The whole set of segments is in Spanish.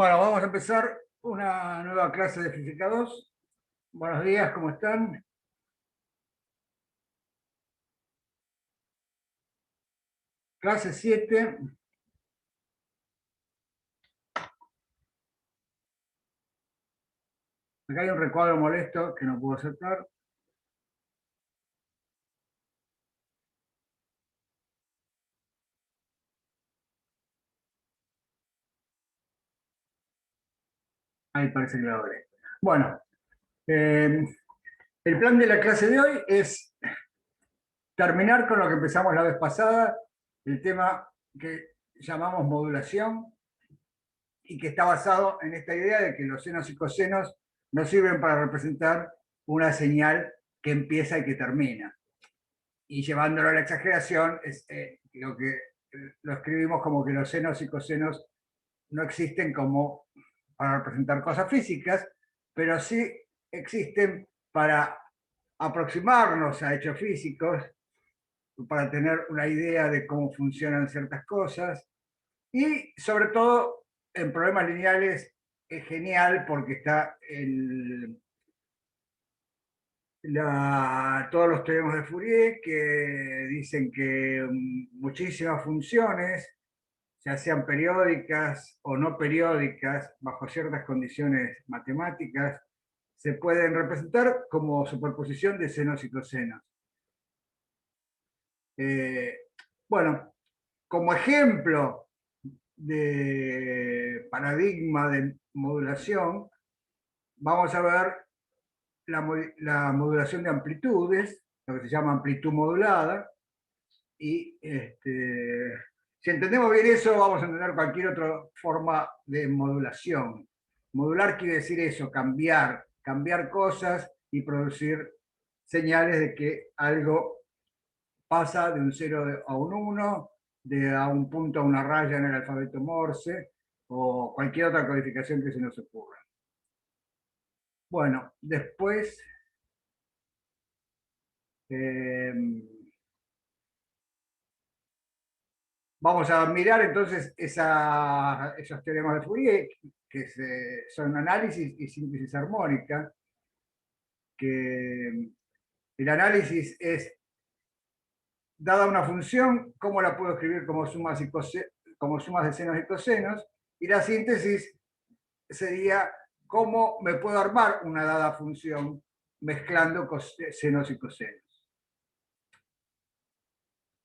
Bueno, vamos a empezar una nueva clase de Física 2. Buenos días, ¿cómo están? Clase 7. Acá hay un recuadro molesto que no puedo aceptar. Ahí parece que lo logré. Bueno, eh, el plan de la clase de hoy es terminar con lo que empezamos la vez pasada, el tema que llamamos modulación y que está basado en esta idea de que los senos y cosenos nos sirven para representar una señal que empieza y que termina. Y llevándolo a la exageración, es lo que lo escribimos como que los senos y cosenos no existen como para representar cosas físicas, pero sí existen para aproximarnos a hechos físicos, para tener una idea de cómo funcionan ciertas cosas, y sobre todo en problemas lineales es genial porque está todos los teoremas de Fourier que dicen que muchísimas funciones, ya sean periódicas o no periódicas, bajo ciertas condiciones matemáticas, se pueden representar como superposición de senos y cosenos. Eh, bueno, como ejemplo de paradigma de modulación, vamos a ver la modulación de amplitudes, lo que se llama amplitud modulada, y si entendemos bien eso, vamos a entender cualquier otra forma de modulación. Modular quiere decir eso, cambiar cosas y producir señales de que algo pasa de un 0 a un 1, de a un punto a una raya en el alfabeto Morse, o cualquier otra codificación que se nos ocurra. Bueno, después eh, vamos a mirar entonces esos teoremas de Fourier, que son análisis y síntesis armónica, que el análisis es, dada una función, cómo la puedo escribir como sumas, como sumas de senos y cosenos, y la síntesis sería cómo me puedo armar una dada función mezclando senos y cosenos.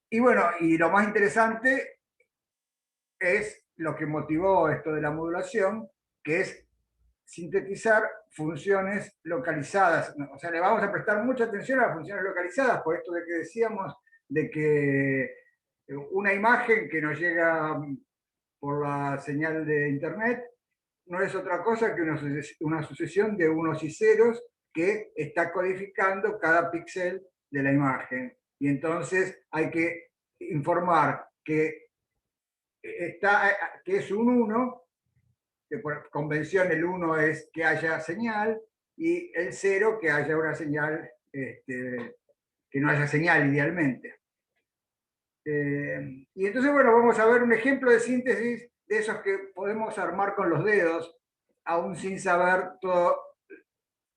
Y bueno, y lo más interesante es lo que motivó esto de la modulación, que es sintetizar funciones localizadas. O sea, le vamos a prestar mucha atención a las funciones localizadas, por esto de que decíamos de que una imagen que nos llega por la señal de internet no es otra cosa que una sucesión de unos y ceros que está codificando cada píxel de la imagen. Y entonces hay que informar que es un 1, que por convención el 1 es que haya señal, y el 0 que haya una señal, que no haya señal idealmente. Y entonces, bueno, vamos a ver un ejemplo de síntesis de esos que podemos armar con los dedos, aún sin saber todo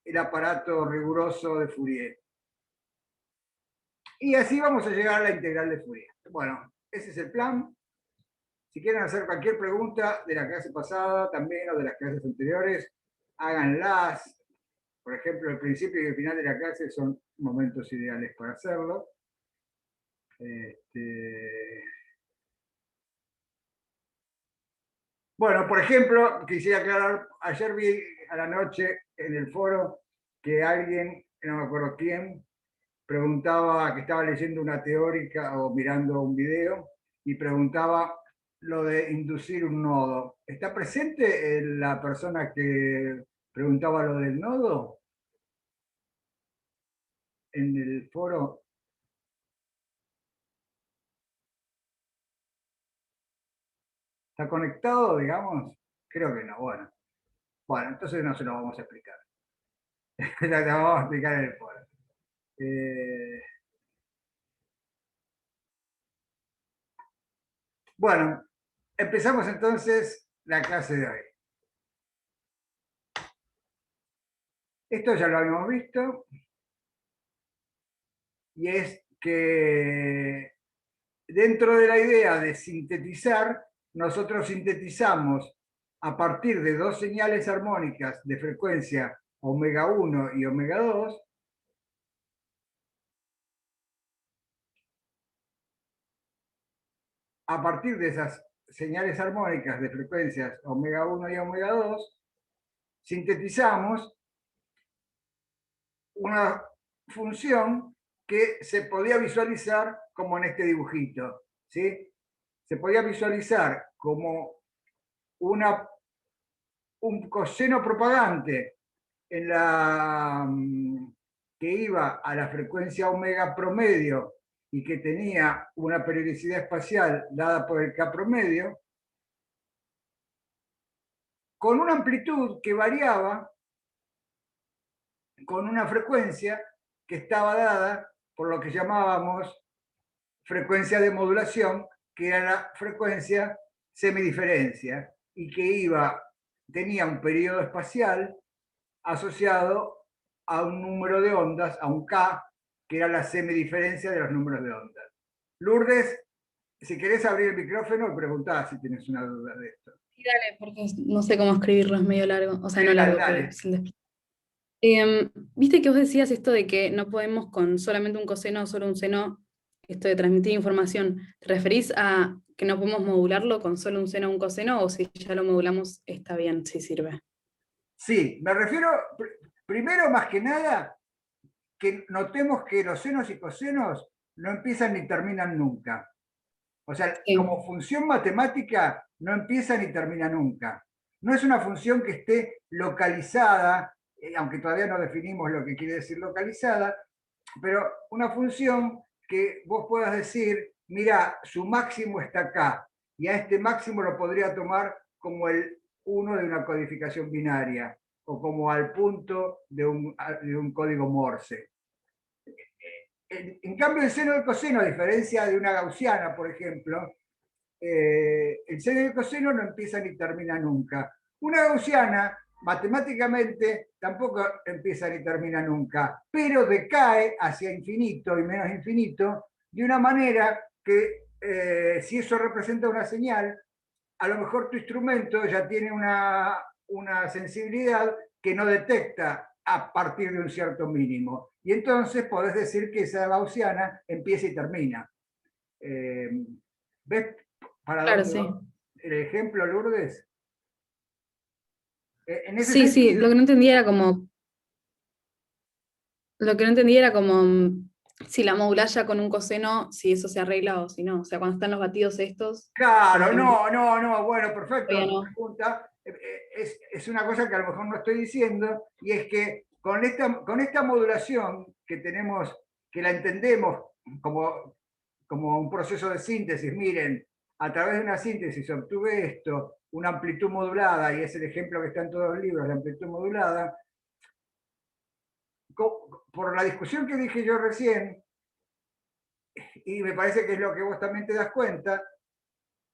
el aparato riguroso de Fourier. Y así vamos a llegar a la integral de Fourier. Bueno, ese es el plan. Si quieren hacer cualquier pregunta de la clase pasada también o de las clases anteriores, háganlas. Por ejemplo, el principio y el final de la clase son momentos ideales para hacerlo. Bueno, por ejemplo, quisiera aclarar, ayer vi a la noche en el foro que alguien, no me acuerdo quién, preguntaba, que estaba leyendo una teórica o mirando un video, y preguntaba lo de inducir un nodo. ¿Está presente la persona que preguntaba lo del nodo en el foro? ¿Está conectado, digamos? Creo que no. Bueno, bueno, entonces no se lo vamos a explicar. Lo vamos a explicar en el foro. Eh, bueno, empezamos entonces la clase de hoy. Esto ya lo habíamos visto, y es que dentro de la idea de sintetizar, nosotros sintetizamos a partir de dos señales armónicas de frecuencia omega 1 y omega 2, a partir de esas señales armónicas de frecuencias omega 1 y omega 2, sintetizamos una función que se podía visualizar como en este dibujito, ¿sí? Se podía visualizar como un coseno propagante en que iba a la frecuencia omega promedio y que tenía una periodicidad espacial dada por el K promedio, con una amplitud que variaba con una frecuencia que estaba dada por lo que llamábamos frecuencia de modulación, que era la frecuencia semidiferencia, y que tenía un periodo espacial asociado a un número de ondas, a un K, que era la semidiferencia de los números de ondas. Lourdes, si querés abrir el micrófono, preguntá si tienes una duda de esto. Sí, dale, porque no sé cómo escribirlo, es medio largo, o sea, no Dale, largo, pero dale. difícil de explicar. Viste que vos decías esto de que no podemos con solamente un coseno o solo un seno, esto de transmitir información. ¿Te referís a que no podemos modularlo con solo un seno o un coseno, o si ya lo modulamos está bien, si sirve? Sí, me refiero, primero más que nada, que notemos que los senos y cosenos no empiezan ni terminan nunca. O sea, como Sí, función matemática no empieza ni termina nunca. No es una función que esté localizada, aunque todavía no definimos lo que quiere decir localizada, pero una función que vos puedas decir, mira, su máximo está acá, y a este máximo lo podría tomar como el 1 de una codificación binaria, o como al punto de un código Morse. En cambio, el seno del coseno, a diferencia de una gaussiana, por ejemplo, el seno y el coseno no empieza ni termina nunca. Una gaussiana, matemáticamente, tampoco empieza ni termina nunca, pero decae hacia infinito y menos infinito de una manera que, si eso representa una señal, a lo mejor tu instrumento ya tiene una sensibilidad que no detecta a partir de un cierto mínimo. Y entonces podés decir que esa gaussiana empieza y termina. Eh, ¿Ves para claro, dónde sí. va el ejemplo, Lourdes? En ese Sí, sí, sentido, lo que no entendía era como, lo que no entendía era como si la modulás ya con un coseno, si eso se arregla o si no. O sea, cuando están los batidos estos, por claro, ejemplo, no, bueno, perfecto, todavía tu no. pregunta es una cosa que a lo mejor no estoy diciendo, y es que con esta modulación que tenemos, que la entendemos como, como un proceso de síntesis, miren, a través de una síntesis obtuve esto, una amplitud modulada, y es el ejemplo que está en todos los libros, la amplitud modulada, por la discusión que dije yo recién, y me parece que es lo que vos también te das cuenta,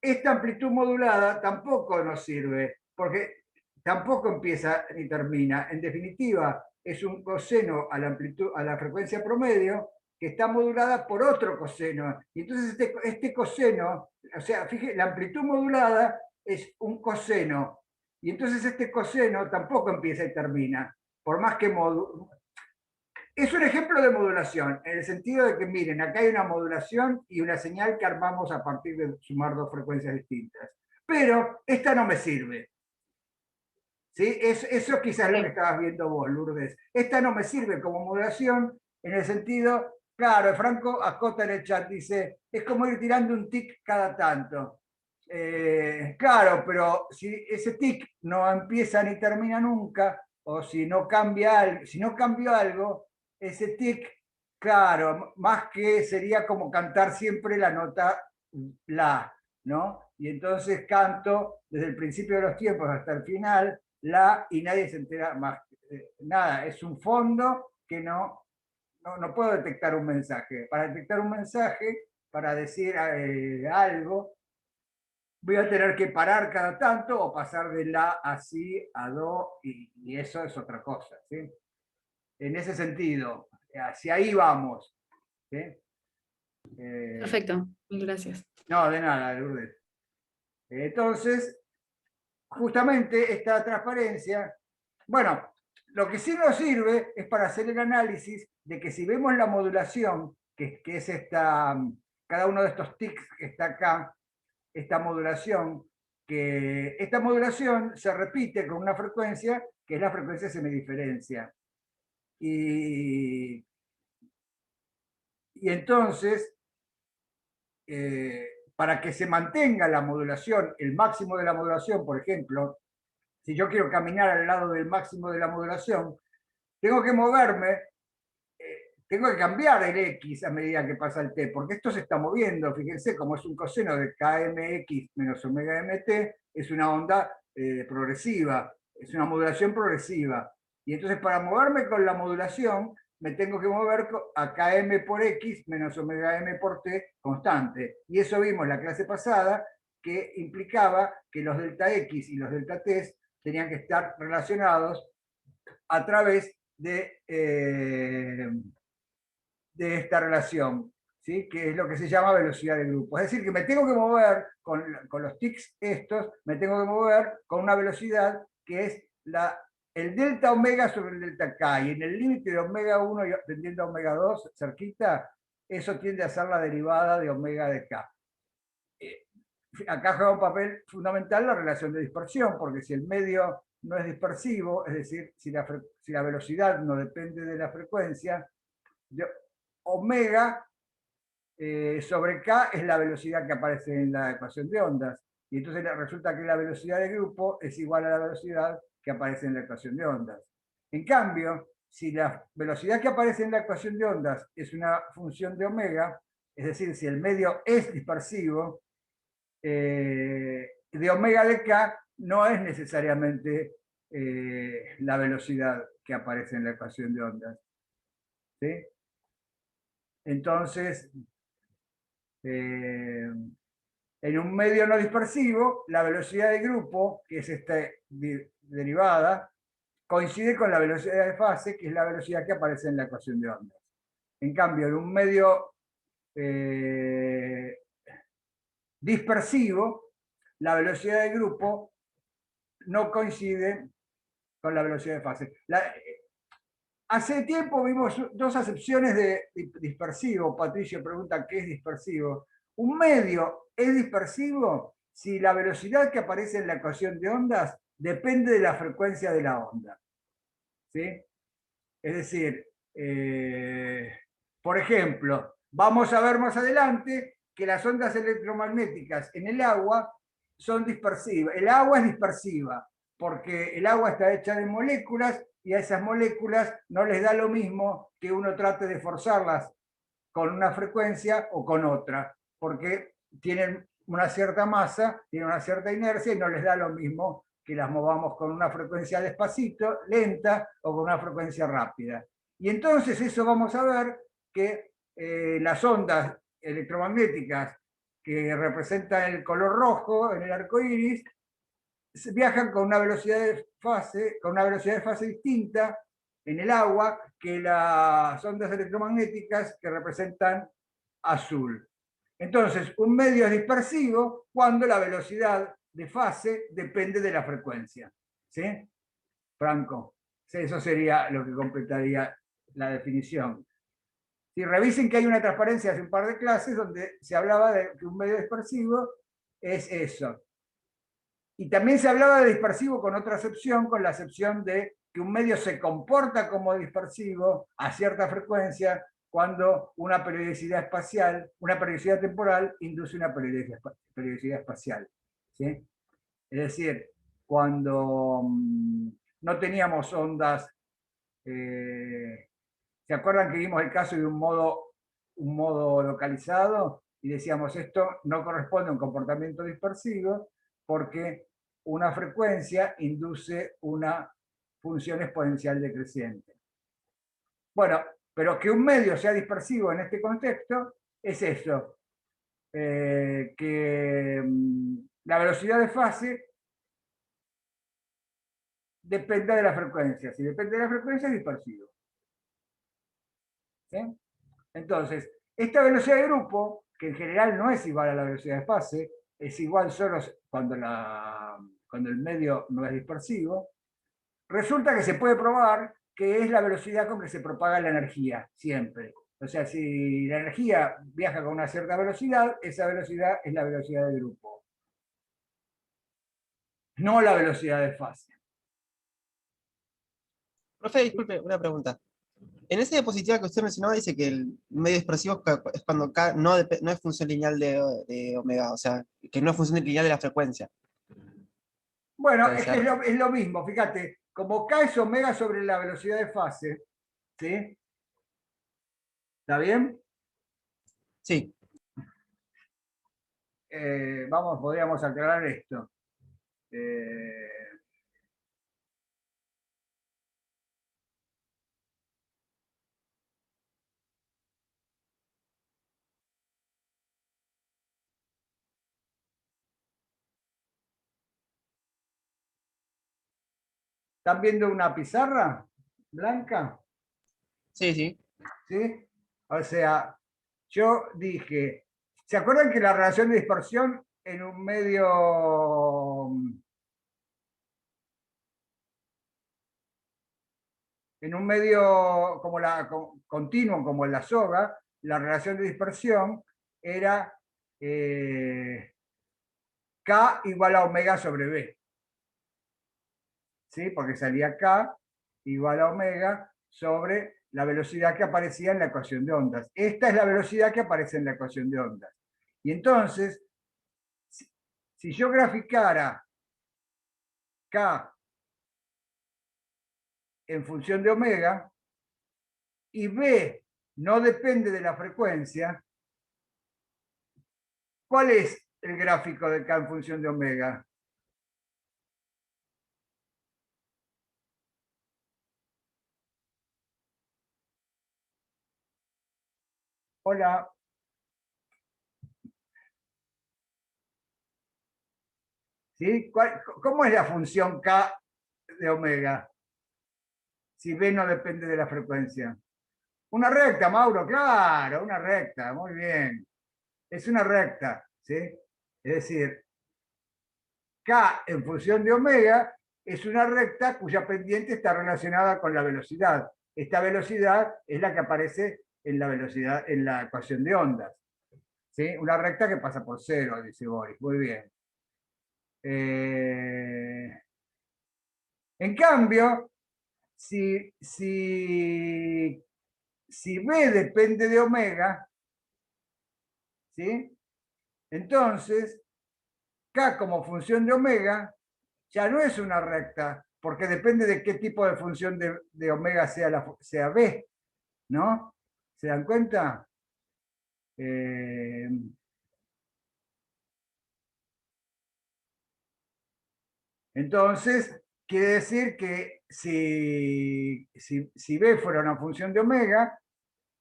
esta amplitud modulada tampoco nos sirve, porque tampoco empieza ni termina. En definitiva, es un coseno a la amplitud, a la frecuencia promedio, que está modulada por otro coseno. Y entonces este coseno, o sea, fíjate, la amplitud modulada es un coseno. Y entonces este coseno tampoco empieza y termina. Por más que es un ejemplo de modulación, en el sentido de que, miren, acá hay una modulación y una señal que armamos a partir de sumar dos frecuencias distintas. Pero esta no me sirve. ¿Sí? Eso quizás es lo que Sí. estabas viendo vos, Lourdes. Esta no me sirve como modulación en el sentido, claro, Franco acota en el chat, dice, es como ir tirando un tic cada tanto. Claro, pero si ese tic no empieza ni termina nunca, o si no cambia algo, si no cambió algo, ese tic, claro, más que sería como cantar siempre la nota la, ¿no? Y entonces canto desde el principio de los tiempos hasta el final la y nadie se entera más. Nada, es un fondo que no puedo detectar un mensaje. Para detectar un mensaje, para decir algo, voy a tener que parar cada tanto o pasar de la a si a do, y eso es otra cosa. ¿Sí? en ese sentido. Hacia ahí vamos. ¿Sí? Perfecto, mil gracias. No, de nada, Lourdes. Entonces, justamente esta transparencia, bueno, lo que sí nos sirve es para hacer el análisis de que si vemos la modulación, que es esta, cada uno de estos tics que está acá, esta modulación, que esta modulación se repite con una frecuencia que es la frecuencia semidiferencia. Y entonces, para que se mantenga la modulación, el máximo de la modulación, por ejemplo, si yo quiero caminar al lado del máximo de la modulación, tengo que moverme, tengo que cambiar el x a medida que pasa el t, porque esto se está moviendo. Fíjense, como es un coseno de kmx menos omega mt, es una onda progresiva, es una modulación progresiva. Y entonces para moverme con la modulación, me tengo que mover a km por x menos omega m por t constante. Y eso vimos en la clase pasada, que implicaba que los delta x y los delta t tenían que estar relacionados a través de esta relación, ¿sí? Que es lo que se llama velocidad de grupo. Es decir, que me tengo que mover con los tics estos, me tengo que mover con una velocidad que es el delta omega sobre el delta k, y en el límite de omega 1 tendiendo a omega 2, cerquita, eso tiende a ser la derivada de omega de k. Acá juega un papel fundamental la relación de dispersión, porque si el medio no es dispersivo, es decir, si la velocidad no depende de la frecuencia, omega sobre k es la velocidad que aparece en la ecuación de ondas. Y entonces resulta que la velocidad de grupo es igual a la velocidad que aparece en la ecuación de ondas. En cambio, si la velocidad que aparece en la ecuación de ondas es una función de omega, es decir, si el medio es dispersivo, de omega de k no es necesariamente la velocidad que aparece en la ecuación de ondas. ¿Sí? Entonces, en un medio no dispersivo, la velocidad de grupo, que es esta derivada, coincide con la velocidad de fase, que es la velocidad que aparece en la ecuación de ondas. En cambio, en un medio dispersivo, la velocidad de grupo no coincide con la velocidad de fase. Hace tiempo vimos dos acepciones de dispersivo. Patricio pregunta qué es dispersivo. Un medio es dispersivo si la velocidad que aparece en la ecuación de ondas depende de la frecuencia de la onda. ¿Sí? Es decir, por ejemplo, vamos a ver más adelante que las ondas electromagnéticas en el agua son dispersivas. El agua es dispersiva porque el agua está hecha de moléculas y a esas moléculas no les da lo mismo que uno trate de forzarlas con una frecuencia o con otra, porque tienen una cierta masa, tienen una cierta inercia y no les da lo mismo que las movamos con una frecuencia despacito, lenta o con una frecuencia rápida. Y entonces eso vamos a ver que las ondas electromagnéticas que representan el color rojo en el arco iris viajan con una velocidad de fase distinta en el agua que las ondas electromagnéticas que representan azul. Entonces, un medio es dispersivo cuando la velocidad de fase depende de la frecuencia. ¿Sí? Franco. Sí, eso sería lo que completaría la definición. Si revisen que hay una transparencia hace un par de clases donde se hablaba de que un medio dispersivo es eso. Y también se hablaba de dispersivo con otra acepción, con la acepción de que un medio se comporta como dispersivo a cierta frecuencia cuando una periodicidad espacial, una periodicidad temporal, induce una periodicidad espacial. ¿Sí? Es decir, cuando no teníamos ondas, ¿se acuerdan que vimos el caso de un modo localizado? Y decíamos, esto no corresponde a un comportamiento dispersivo porque una frecuencia induce una función exponencial decreciente. Bueno, pero que un medio sea dispersivo en este contexto es eso, que la velocidad de fase depende de la frecuencia. Si depende de la frecuencia, es dispersivo. ¿sí? Entonces, esta velocidad de grupo, que en general no es igual a la velocidad de fase, es igual solo cuando el medio no es dispersivo, resulta que se puede probar que es la velocidad con que se propaga la energía, siempre. O sea, si la energía viaja con una cierta velocidad, esa velocidad es la velocidad de grupo, no la velocidad de fase. Profe, disculpe, una pregunta. En esa diapositiva que usted mencionaba dice que el medio dispersivo es cuando K no es función lineal de omega, o sea, que no es función lineal de la frecuencia. Bueno, Puede es que ser. es lo mismo, fíjate, como K es omega sobre la velocidad de fase, ¿sí? ¿Está bien? Sí. Podríamos aclarar esto. Eh, ¿Están viendo una pizarra blanca? Sí, sí. ¿Sí? O sea, yo dije, ¿se acuerdan que la relación de dispersión en un medio continuo como en la soga, la relación de dispersión era K igual a omega sobre B? ¿Sí? Porque salía K igual a omega sobre la velocidad que aparecía en la ecuación de ondas. Esta es la velocidad que aparece en la ecuación de ondas. Y entonces, si yo graficara K en función de omega y B no depende de la frecuencia, ¿cuál es el gráfico de K en función de omega? Hola. ¿Sí? ¿Cómo es la función K de omega si B no depende de la frecuencia? Una recta, Mauro, claro, una recta, muy bien. Es una recta, ¿sí? Es decir, K en función de omega es una recta cuya pendiente está relacionada con la velocidad. Esta velocidad es la que aparece en la velocidad, en la ecuación de ondas. ¿Sí? Una recta que pasa por cero, dice Boris. Muy bien. En cambio, si B depende de omega, ¿sí? Entonces, K como función de omega ya no es una recta, porque depende de qué tipo de función de omega sea B, ¿no? ¿Se dan cuenta? Eh, entonces, quiere decir que si B fuera una función de omega,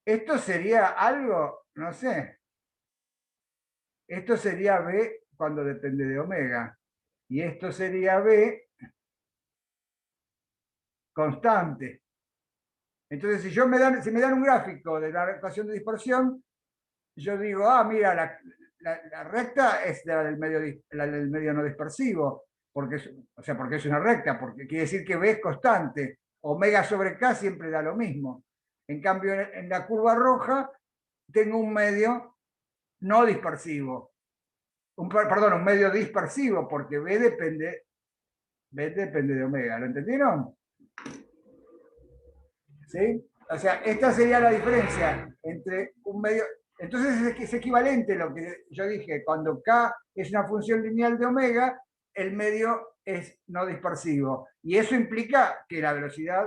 esto sería algo, no sé, esto sería B cuando depende de omega, y esto sería B constante. Entonces, si me dan un gráfico de la ecuación de dispersión, yo digo, mira, la recta es la del medio no dispersivo, porque es una recta, porque quiere decir que B es constante. Omega sobre K siempre da lo mismo. En cambio, en la curva roja tengo un medio no dispersivo. Perdón, un medio dispersivo, porque B depende de omega. ¿Lo entendieron? ¿Sí? O sea, esta sería la diferencia entre un medio. Entonces es equivalente lo que yo dije, cuando K es una función lineal de omega, el medio es no dispersivo. Y eso implica que la velocidad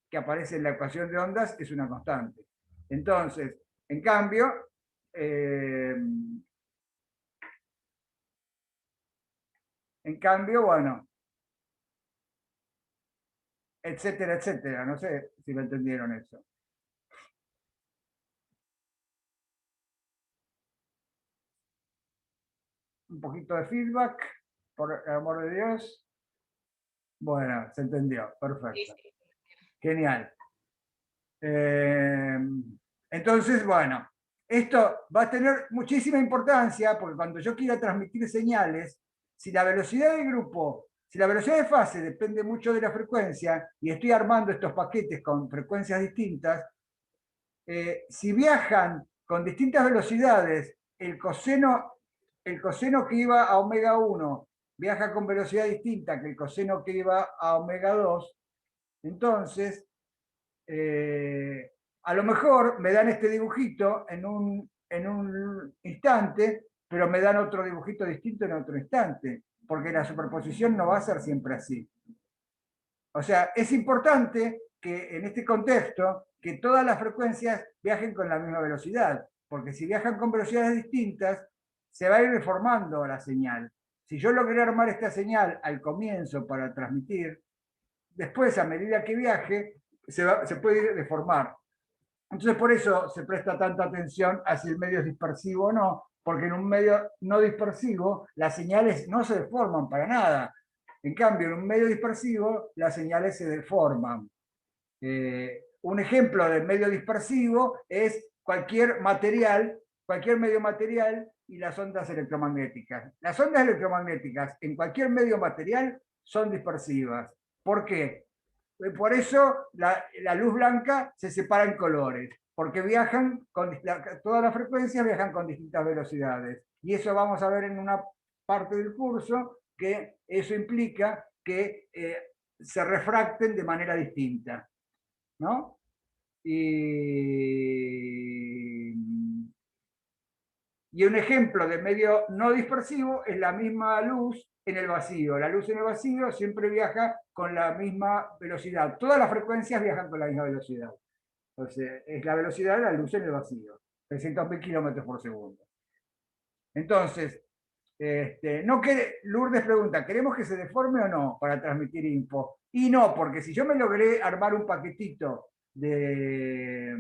que aparece en la ecuación de ondas es una constante. Entonces, eh, en cambio, bueno, etcétera, etcétera. No sé si lo entendieron eso. Un poquito de feedback, por el amor de Dios. Bueno, se entendió, perfecto. Genial. Entonces, bueno, esto va a tener muchísima importancia porque cuando yo quiera transmitir señales, si la velocidad del grupo, si la velocidad de fase depende mucho de la frecuencia, y estoy armando estos paquetes con frecuencias distintas, si viajan con distintas velocidades, el coseno que iba a omega 1 viaja con velocidad distinta que el coseno que iba a omega 2, entonces a lo mejor me dan este dibujito en un instante, pero me dan otro dibujito distinto en otro instante, porque la superposición no va a ser siempre así. O sea, es importante que en este contexto, que todas las frecuencias viajen con la misma velocidad, porque si viajan con velocidades distintas, se va a ir deformando la señal. Si yo logré armar esta señal al comienzo para transmitir, después a medida que viaje, se puede ir deformar. Entonces por eso se presta tanta atención a si el medio es dispersivo o no, porque en un medio no dispersivo las señales no se deforman para nada. En cambio, en un medio dispersivo las señales se deforman. Un ejemplo de medio dispersivo es cualquier medio material y las ondas electromagnéticas. Las ondas electromagnéticas en cualquier medio material son dispersivas. ¿Por qué? Por eso la luz blanca se separa en colores, porque todas las frecuencias viajan con distintas velocidades. Y eso vamos a ver en una parte del curso, que eso implica que se refracten de manera distinta, ¿no? Y un ejemplo de medio no dispersivo es la misma luz en el vacío. La luz en el vacío siempre viaja con la misma velocidad. Todas las frecuencias viajan con la misma velocidad. Entonces, es la velocidad de la luz en el vacío, 300.000 kilómetros por segundo. Entonces, Lourdes pregunta, ¿queremos que se deforme o no para transmitir info? Y no, porque si yo me logré armar un paquetito de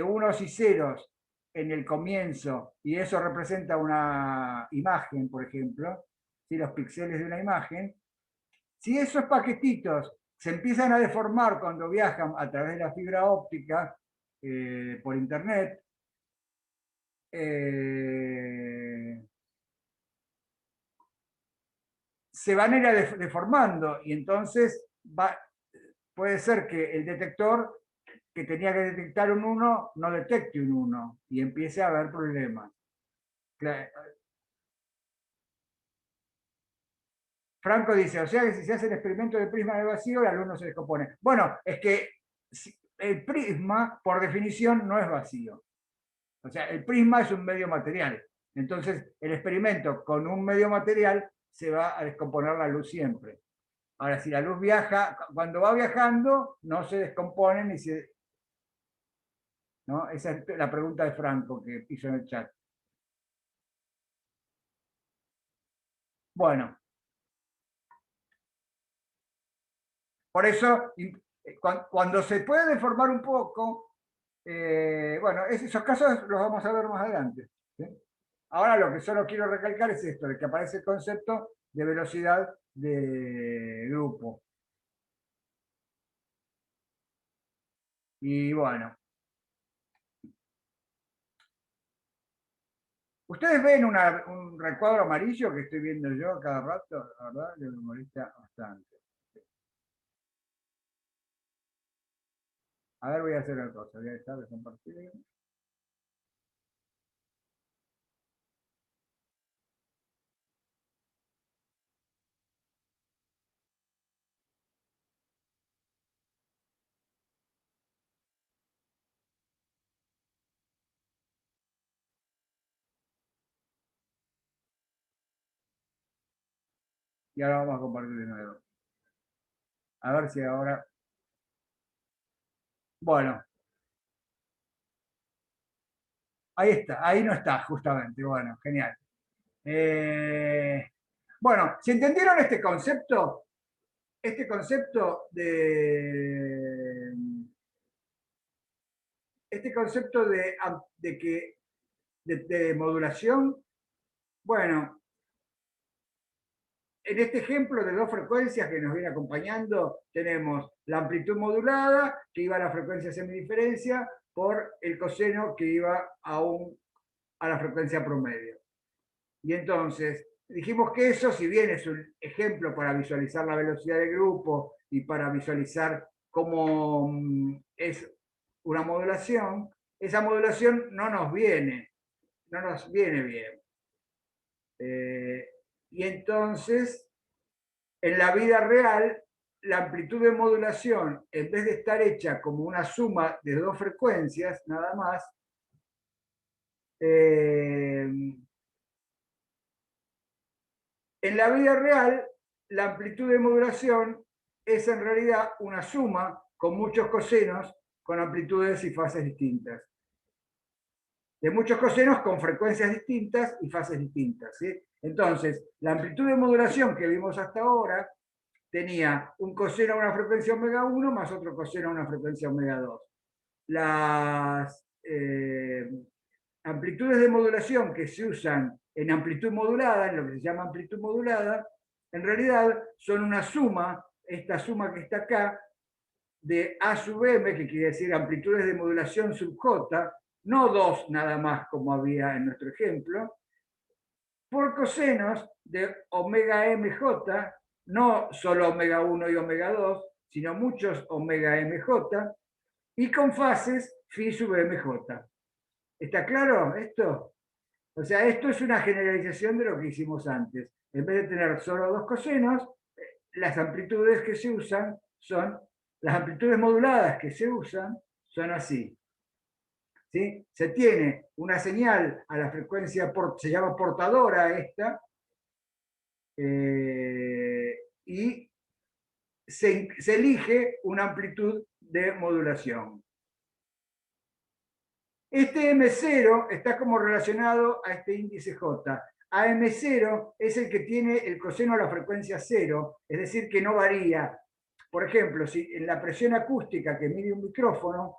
unos y ceros en el comienzo, y eso representa una imagen, por ejemplo, ¿sí? Los píxeles de una imagen, si esos paquetitos se empiezan a deformar cuando viajan a través de la fibra óptica por internet, se van a ir deformando y entonces puede ser que el detector que tenía que detectar un 1 no detecte un 1 y empiece a haber problemas. Franco dice, o sea que si se hace el experimento de prisma de vacío, la luz no se descompone. Bueno, es que el prisma, por definición, no es vacío. O sea, el prisma es un medio material. Entonces, el experimento con un medio material se va a descomponer la luz siempre. Ahora, si la luz viaja, cuando va viajando, no se descompone ni se... ¿no? Esa es la pregunta de Franco que hizo en el chat. Bueno. Por eso, cuando se puede deformar un poco, bueno, esos casos los vamos a ver más adelante. ¿Sí? Ahora lo que solo quiero recalcar es esto, de que aparece el concepto de velocidad de grupo. Y bueno. Ustedes ven un recuadro amarillo que estoy viendo yo cada rato, la verdad, que me molesta bastante. A ver, voy a hacer una cosa, voy a dejar de compartir. Y ahora vamos a compartir de nuevo. A ver si ahora... Bueno, ahí está, ahí no está, justamente. Bueno, genial. Bueno, si entendieron este concepto de modulación, bueno, en este ejemplo de dos frecuencias que nos viene acompañando, tenemos la amplitud modulada, que iba a la frecuencia semidiferencia, por el coseno que iba a la frecuencia promedio. Y entonces, dijimos que eso, si bien es un ejemplo para visualizar la velocidad del grupo y para visualizar cómo es una modulación, esa modulación no nos viene bien. Y entonces, en la vida real, la amplitud de modulación, en vez de estar hecha como una suma de dos frecuencias, nada más, en la vida real, la amplitud de modulación es en realidad una suma con muchos cosenos con amplitudes y fases distintas. De muchos cosenos con frecuencias distintas y fases distintas. ¿Sí? Entonces, la amplitud de modulación que vimos hasta ahora tenía un coseno a una frecuencia omega 1 más otro coseno a una frecuencia omega 2. Las amplitudes de modulación que se usan en amplitud modulada, en lo que se llama amplitud modulada, en realidad son una suma, esta suma que está acá, de A sub m, que quiere decir amplitudes de modulación sub j, no dos nada más como había en nuestro ejemplo, por cosenos de omega mj, no solo omega 1 y omega 2, sino muchos omega mj, y con fases phi sub mj. ¿Está claro esto? O sea, esto es una generalización de lo que hicimos antes. En vez de tener solo dos cosenos, las amplitudes que se usan son, las amplitudes moduladas que se usan son así. ¿Sí? Se tiene una señal a la frecuencia, se llama portadora esta, y se elige una amplitud de modulación. Este M0 está como relacionado a este índice J. AM0 es el que tiene el coseno a la frecuencia 0, es decir, que no varía. Por ejemplo, si en la presión acústica que mide un micrófono,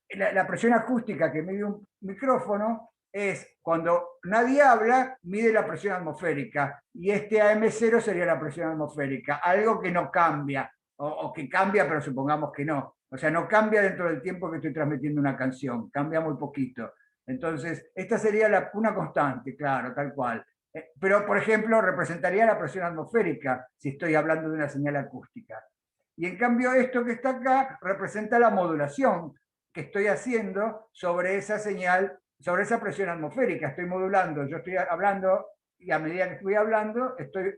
la presión acústica que mide un micrófono es cuando nadie habla, mide la presión atmosférica, y este AM0 sería la presión atmosférica, algo que no cambia, o que cambia, pero supongamos que no. O sea, no cambia dentro del tiempo que estoy transmitiendo una canción, cambia muy poquito. Entonces, esta sería una constante, claro, tal cual. Pero, por ejemplo, representaría la presión atmosférica si estoy hablando de una señal acústica. Y en cambio, esto que está acá representa la modulación que estoy haciendo sobre esa señal, sobre esa presión atmosférica. Estoy modulando, yo estoy hablando y a medida que estoy hablando, estoy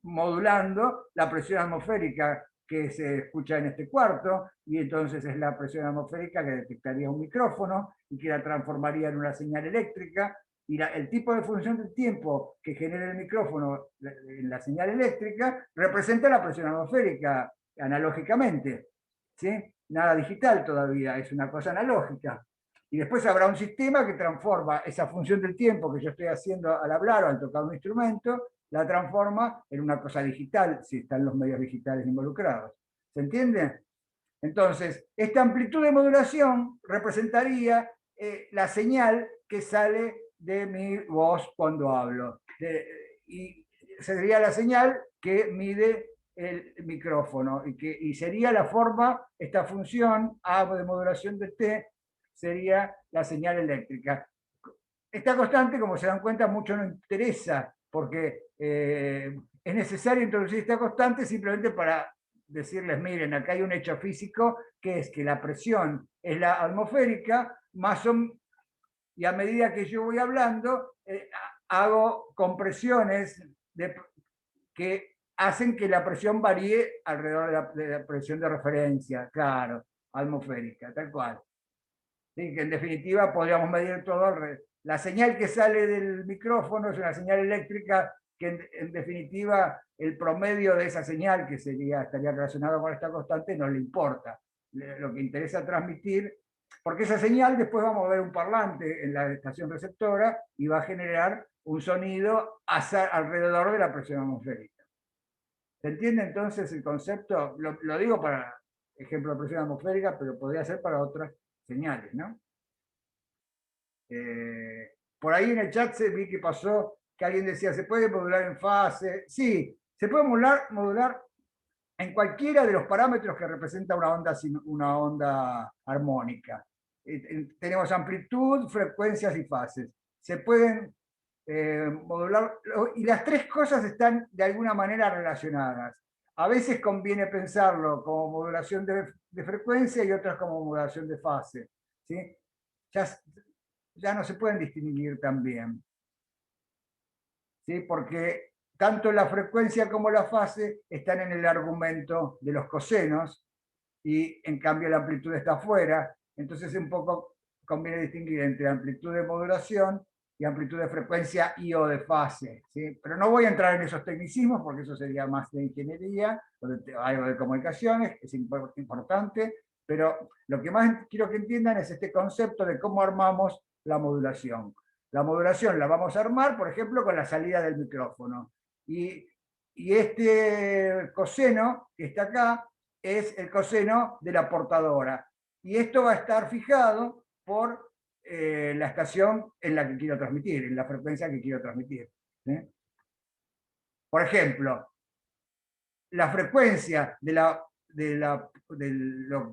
modulando la presión atmosférica que se escucha en este cuarto, y entonces es la presión atmosférica que detectaría un micrófono y que la transformaría en una señal eléctrica, y el tipo de función del tiempo que genera el micrófono en la señal eléctrica representa la presión atmosférica analógicamente. ¿Sí? Nada digital todavía, es una cosa analógica. Y después habrá un sistema que transforma esa función del tiempo que yo estoy haciendo al hablar o al tocar un instrumento, la transforma en una cosa digital, si están los medios digitales involucrados. ¿Se entiende? Entonces, esta amplitud de modulación representaría la señal que sale de mi voz cuando hablo. Y sería la señal que mide el micrófono, y sería la forma, esta función A de modulación de T, sería la señal eléctrica. Esta constante, como se dan cuenta, mucho no interesa, porque es necesario introducir esta constante simplemente para decirles, miren, acá hay un hecho físico, que es que la presión es la atmosférica, y a medida que yo voy hablando, hago compresiones que hacen que la presión varíe alrededor de la presión de referencia, claro, atmosférica, tal cual. ¿Sí? Que en definitiva podríamos medir todo alrededor. La señal que sale del micrófono es una señal eléctrica que en definitiva el promedio de esa señal, que estaría relacionado con esta constante, no le importa. Lo que interesa transmitir, porque esa señal después vamos a ver un parlante en la estación receptora y va a generar un sonido alrededor de la presión atmosférica. ¿Se entiende entonces el concepto? Lo digo para ejemplo de presión atmosférica, pero podría ser para otras señales, ¿no? Por ahí en el chat se vi que pasó que alguien decía, ¿se puede modular en fase? Sí, se puede modular en cualquiera de los parámetros que representa una onda armónica. Tenemos amplitud, frecuencias y fases. Se pueden modular, y las tres cosas están de alguna manera relacionadas. A veces conviene pensarlo como modulación de frecuencia y otras como modulación de fase. ¿Sí? Ya no se pueden distinguir tan bien. ¿Sí? Porque tanto la frecuencia como la fase están en el argumento de los cosenos y en cambio la amplitud está afuera. Entonces un poco conviene distinguir entre amplitud de modulación y amplitud de frecuencia y o de fase. ¿Sí? Pero no voy a entrar en esos tecnicismos porque eso sería más de ingeniería o de algo de comunicaciones, es importante, pero lo que más quiero que entiendan es este concepto de cómo armamos la modulación. La modulación la vamos a armar, por ejemplo, con la salida del micrófono. Y este coseno que está acá es el coseno de la portadora. Y esto va a estar fijado por la estación en la que quiero transmitir, en la frecuencia que quiero transmitir. ¿Sí? Por ejemplo, la frecuencia de lo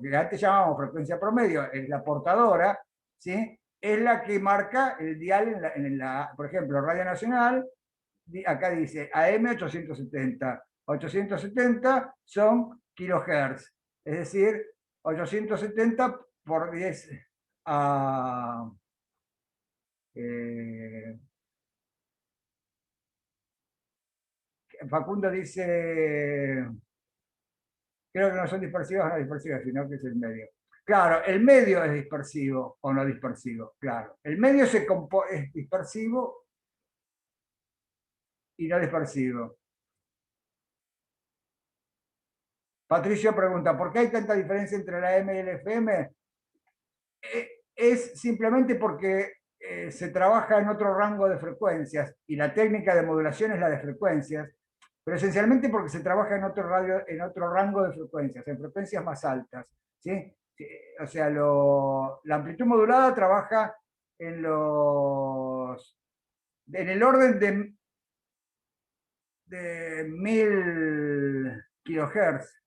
que antes llamábamos frecuencia promedio, es la portadora, ¿sí? Es la que marca el dial por ejemplo, Radio Nacional, acá dice AM 870. 870 son kilohertz, es decir, 870 por 10 a... Facundo dice, creo que no son dispersivas o no dispersivas, sino que es el medio. Claro, el medio es dispersivo o no dispersivo, claro. El medio es dispersivo y no dispersivo. Patricio pregunta, ¿por qué hay tanta diferencia entre la M y el FM? Es simplemente porque se trabaja en otro rango de frecuencias y la técnica de modulación es la de frecuencias, pero esencialmente porque se trabaja en otro rango de frecuencias, en frecuencias más altas. ¿Sí? O sea, la amplitud modulada trabaja en el orden de 1000 kilohertz,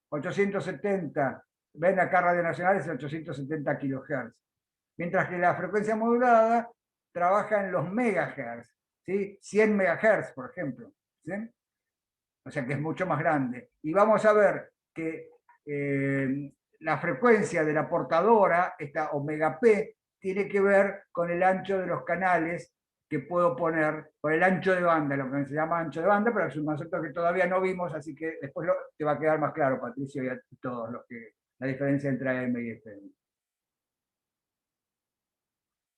870. Ven acá Radio Nacional es 870 kilohertz. Mientras que la frecuencia modulada trabaja en los megahertz, ¿sí? 100 megahertz, por ejemplo. ¿Sí? O sea que es mucho más grande. Y vamos a ver que la frecuencia de la portadora, esta omega P, tiene que ver con el ancho de los canales que puedo poner, con el ancho de banda, lo que se llama ancho de banda, pero es un concepto que todavía no vimos, así que después te va a quedar más claro, Patricio, y a todos la diferencia entre AM y FM.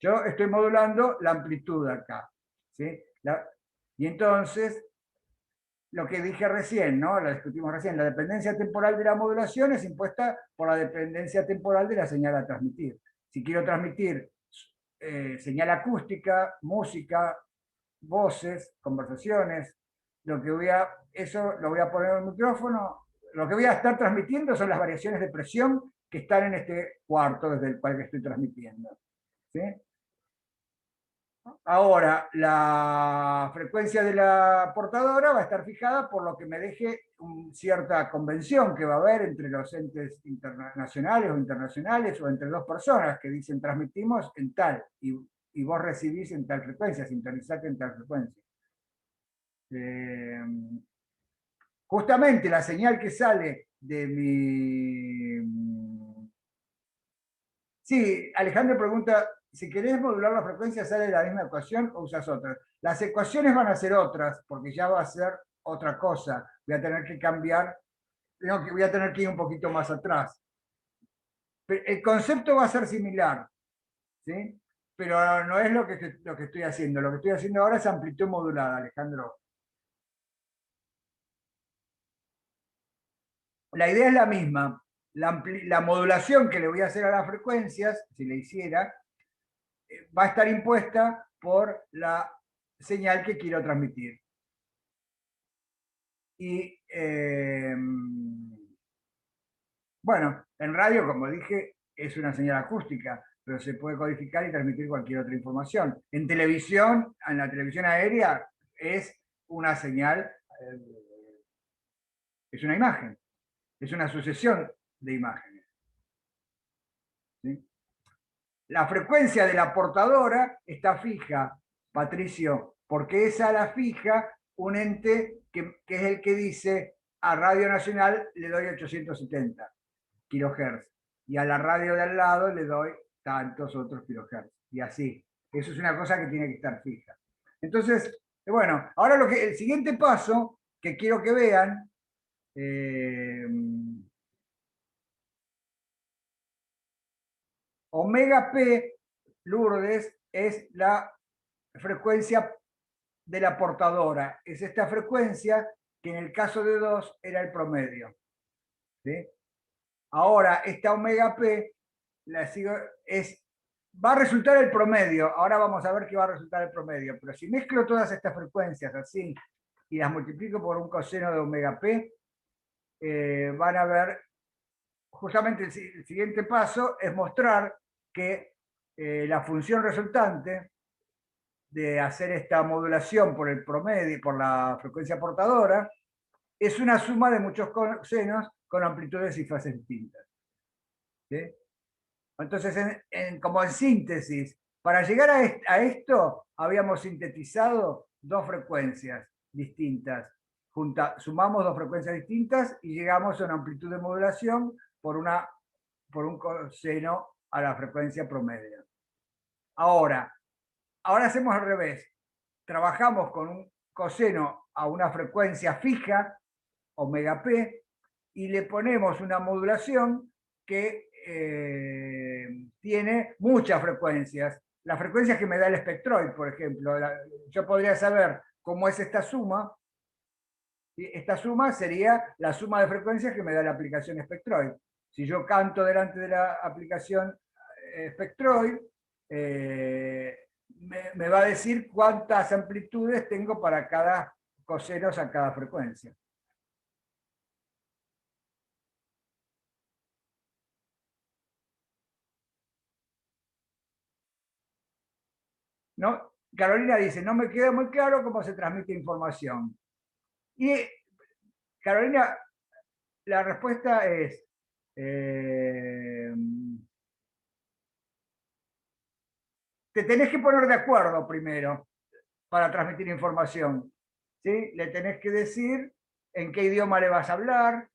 Yo estoy modulando la amplitud acá. ¿Sí? Y entonces, lo que dije recién, ¿no? Lo discutimos recién, la dependencia temporal de la modulación es impuesta por la dependencia temporal de la señal a transmitir. Si quiero transmitir señal acústica, música, voces, conversaciones, eso lo voy a poner en el micrófono, lo que voy a estar transmitiendo son las variaciones de presión que están en este cuarto desde el cual estoy transmitiendo. ¿Sí? Ahora, la frecuencia de la portadora va a estar fijada por lo que me deje cierta convención que va a haber entre los entes nacionales o internacionales o entre dos personas que dicen transmitimos en tal y vos recibís en tal frecuencia, sintonizate en tal frecuencia. Justamente la señal que sale de mi... Sí, Alejandro pregunta, si querés modular la frecuencia, ¿sale la misma ecuación o usas otras? Las ecuaciones van a ser otras, porque ya va a ser otra cosa. Voy a tener que cambiar, voy a tener que ir un poquito más atrás. El concepto va a ser similar, ¿sí? Pero no es lo que estoy haciendo. Lo que estoy haciendo ahora es amplitud modulada, Alejandro. La idea es la misma. La modulación que le voy a hacer a las frecuencias, si le hiciera, va a estar impuesta por la señal que quiero transmitir. Y bueno, en radio, como dije, es una señal acústica, pero se puede codificar y transmitir cualquier otra información. En televisión, en la televisión aérea, es una señal, es una imagen, es una sucesión de imágenes. ¿Sí? La frecuencia de la portadora está fija, Patricio, porque esa la fija un ente que es el que dice a Radio Nacional le doy 870 kilohertz y a la radio de al lado le doy tantos otros kilohertz y así. Eso es una cosa que tiene que estar fija. Entonces, bueno, ahora el siguiente paso que quiero que vean, omega P, Lourdes, es la frecuencia de la portadora. Es esta frecuencia que en el caso de 2 era el promedio. ¿Sí? Ahora, esta omega P va a resultar el promedio. Ahora vamos a ver qué va a resultar el promedio. Pero si mezclo todas estas frecuencias así y las multiplico por un coseno de omega P, van a ver, justamente el siguiente paso es mostrar que la función resultante de hacer esta modulación por el promedio, por la frecuencia portadora, es una suma de muchos cosenos con amplitudes y fases distintas. ¿Sí? Entonces, como en síntesis, para llegar a esto, habíamos sintetizado dos frecuencias distintas. Sumamos dos frecuencias distintas y llegamos a una amplitud de modulación por un coseno a la frecuencia promedio. Ahora hacemos al revés. Trabajamos con un coseno a una frecuencia fija, omega P, y le ponemos una modulación que tiene muchas frecuencias. Las frecuencias que me da el espectroid, por ejemplo. Yo podría saber cómo es esta suma. Esta suma sería la suma de frecuencias que me da la aplicación espectroid. Si yo canto delante de la aplicación espectroid, me va a decir cuántas amplitudes tengo para cada cosenos a cada frecuencia. ¿No? Carolina dice, no me queda muy claro cómo se transmite información. Y Carolina, la respuesta es, te tenés que poner de acuerdo primero para transmitir información. ¿Sí? Le tenés que decir en qué idioma le vas a hablar,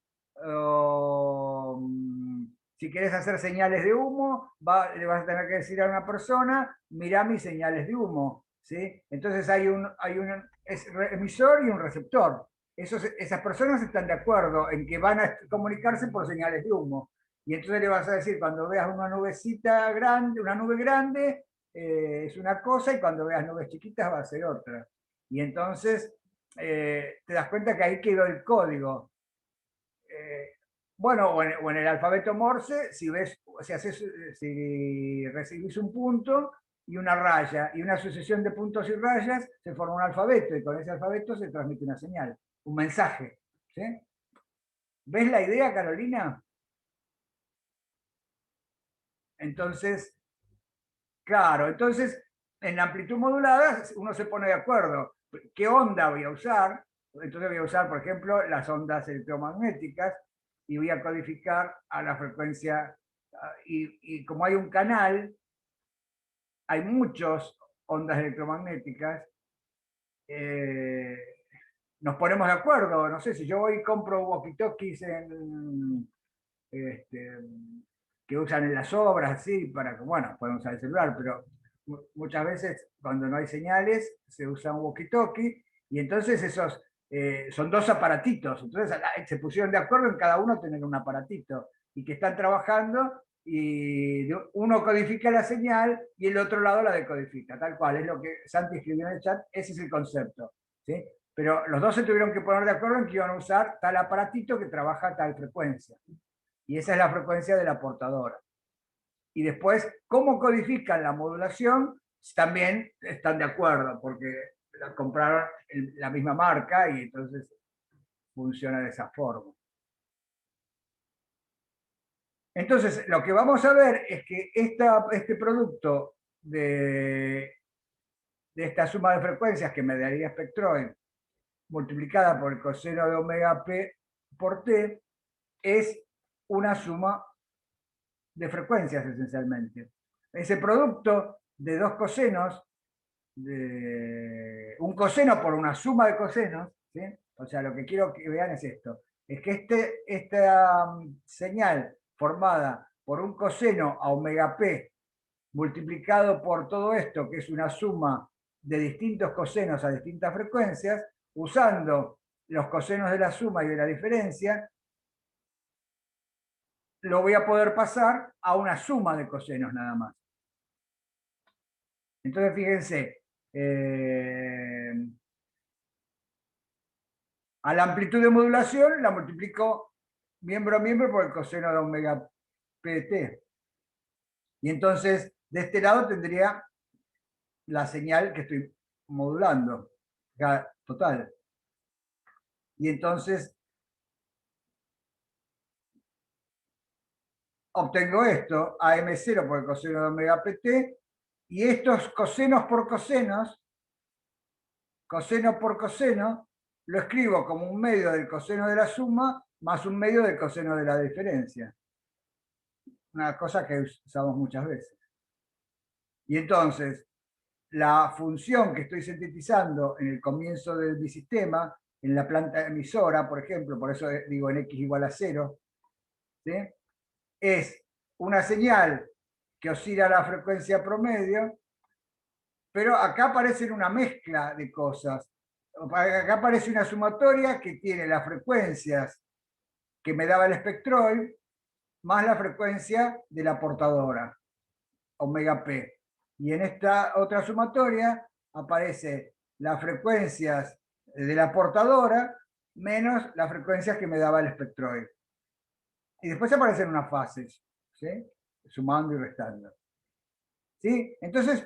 si querés hacer señales de humo, le vas a tener que decir a una persona, mirá mis señales de humo. ¿Sí? Entonces hay un emisor y un receptor. Esas personas están de acuerdo en que van a comunicarse por señales de humo. Y entonces le vas a decir, cuando veas una nubecita grande, una nube grande, es una cosa, y cuando veas nubes chiquitas va a ser otra. Y entonces te das cuenta que ahí quedó el código. Bueno, o en el alfabeto Morse, si recibís un punto y una raya y una sucesión de puntos y rayas, se forma un alfabeto, y con ese alfabeto se transmite una señal, un mensaje. ¿Sí? ¿Ves la idea, Carolina? Entonces, claro, entonces en la amplitud modulada uno se pone de acuerdo. ¿Qué onda voy a usar? Entonces voy a usar, por ejemplo, las ondas electromagnéticas y voy a codificar a la frecuencia. Y como hay un canal, hay muchas ondas electromagnéticas, nos ponemos de acuerdo. No sé, si yo voy y compro walkie-talkies que usan en las obras, así, para que, bueno, pueden usar el celular, pero muchas veces cuando no hay señales se usa un walkie-talkie, y entonces esos son dos aparatitos. Entonces se pusieron de acuerdo en cada uno tener un aparatito, y que están trabajando, y uno codifica la señal y el otro lado la decodifica, tal cual, es lo que Santi escribió en el chat, ese es el concepto. ¿Sí? Pero los dos se tuvieron que poner de acuerdo en que iban a usar tal aparatito que trabaja a tal frecuencia. Y esa es la frecuencia de la portadora. Y después, cómo codifican la modulación, también están de acuerdo, porque compraron la misma marca y entonces funciona de esa forma. Entonces, lo que vamos a ver es que este producto de esta suma de frecuencias que me daría espectroid multiplicada por el coseno de omega p por t es una suma de frecuencias esencialmente. Ese producto de dos cosenos, un coseno por una suma de cosenos, ¿sí? O sea, lo que quiero que vean es esto, es que esta señal formada por un coseno a omega p multiplicado por todo esto, que es una suma de distintos cosenos a distintas frecuencias, usando los cosenos de la suma y de la diferencia, lo voy a poder pasar a una suma de cosenos nada más. Entonces, fíjense, a la amplitud de modulación la multiplico miembro a miembro por el coseno de omega pt. Y entonces, de este lado tendría la señal que estoy modulando, total. Y entonces obtengo esto, AM0 por el coseno de omega pt, y estos cosenos por cosenos, coseno por coseno, lo escribo como un medio del coseno de la suma más un medio del coseno de la diferencia. Una cosa que usamos muchas veces. Y entonces, la función que estoy sintetizando en el comienzo de mi sistema, en la planta emisora, por ejemplo, por eso digo en x igual a 0, ¿sí? Es una señal que oscila a la frecuencia promedio, pero acá aparece una mezcla de cosas. Acá aparece una sumatoria que tiene las frecuencias que me daba el espectroid, más la frecuencia de la portadora, omega p. Y en esta otra sumatoria aparece las frecuencias de la portadora menos las frecuencias que me daba el espectroid. Y después aparecen unas fases, ¿sí? Sumando y restando. ¿Sí? Entonces,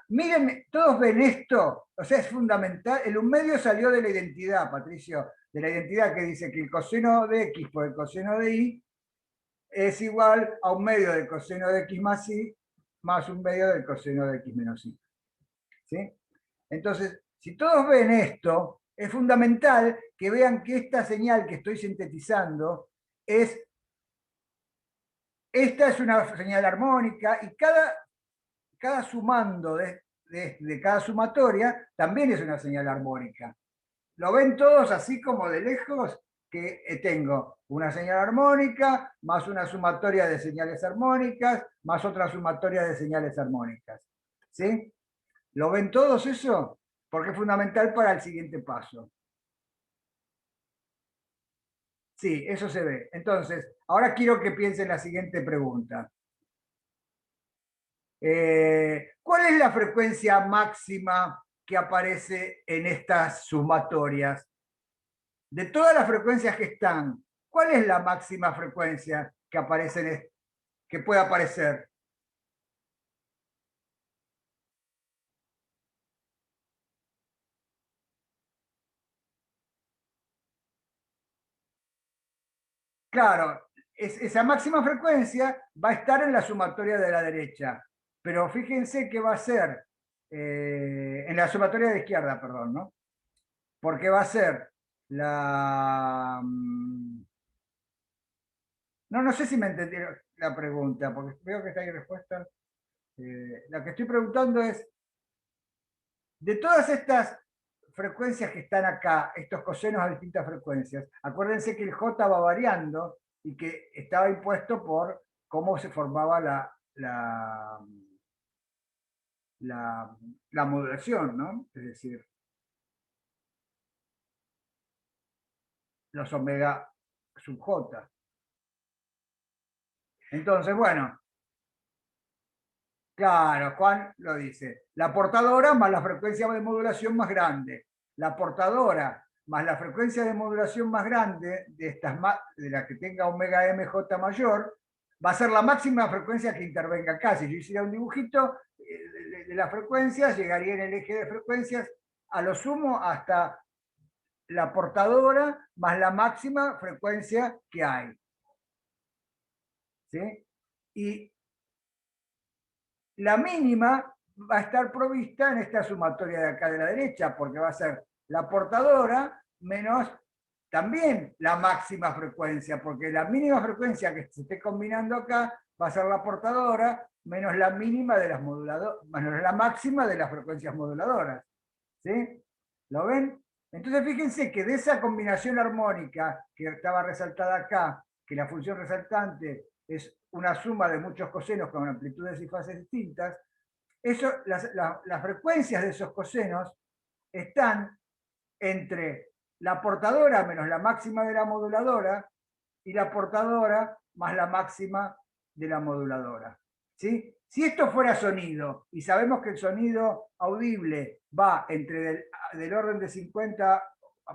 miren, todos ven esto, o sea, es fundamental. El un medio salió de la identidad, Patricio, de la identidad que dice que el coseno de x por el coseno de y es igual a un medio del coseno de x más y más un medio del coseno de x menos y. ¿Sí? Entonces, si todos ven esto, es fundamental que vean que esta señal que estoy sintetizando esta es una señal armónica y cada sumando de cada sumatoria también es una señal armónica. ¿Lo ven todos así como de lejos? Que tengo una señal armónica, más una sumatoria de señales armónicas, más otra sumatoria de señales armónicas. ¿Sí? ¿Lo ven todos eso? Porque es fundamental para el siguiente paso. Sí, eso se ve. Entonces, ahora quiero que piensen la siguiente pregunta. ¿Cuál es la frecuencia máxima que aparece en estas sumatorias? De todas las frecuencias que están, ¿cuál es la máxima frecuencia que aparece que puede aparecer? Claro, esa máxima frecuencia va a estar en la sumatoria de la derecha, pero fíjense que va a ser en la sumatoria de la izquierda, perdón, ¿no? Porque va a ser la... No sé si me entendieron la pregunta, porque veo que está ahí respuesta. La que estoy preguntando es, de todas estas frecuencias que están acá, estos cosenos a distintas frecuencias, acuérdense que el J va variando y que estaba impuesto por cómo se formaba la modulación, ¿no? Es decir, los omega sub J. Entonces, bueno, claro, Juan lo dice. La portadora más la frecuencia de modulación más grande. La portadora más la frecuencia de modulación más grande de la que tenga omega mj mayor, va a ser la máxima frecuencia que intervenga acá. Si yo hiciera un dibujito de las frecuencias, llegaría en el eje de frecuencias a lo sumo hasta la portadora más la máxima frecuencia que hay. ¿sí? Y la mínima va a estar provista en esta sumatoria de acá de la derecha, porque va a ser la portadora menos también la máxima frecuencia, porque la mínima frecuencia que se esté combinando acá va a ser la portadora menos la mínima de las moduladoras, menos la máxima de las frecuencias moduladoras. ¿Sí? ¿Lo ven? Entonces fíjense que de esa combinación armónica que estaba resaltada acá, que la función resaltante es una suma de muchos cosenos con amplitudes y fases distintas, eso, las frecuencias de esos cosenos están entre la portadora menos la máxima de la moduladora y la portadora más la máxima de la moduladora. ¿Sí? Si esto fuera sonido, y sabemos que el sonido audible va entre del orden de 50,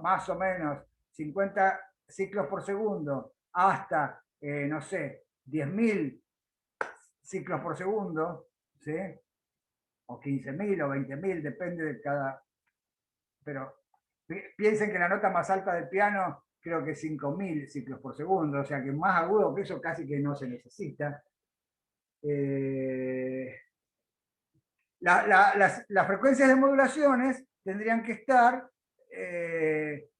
más o menos, 50 ciclos por segundo, hasta, no sé, 10.000 ciclos por segundo, ¿sí? O 15.000 o 20.000, depende de cada... Pero piensen que la nota más alta del piano creo que 5.000 ciclos por segundo, o sea que más agudo que eso casi que no se necesita. Las frecuencias de modulaciones tendrían que estar,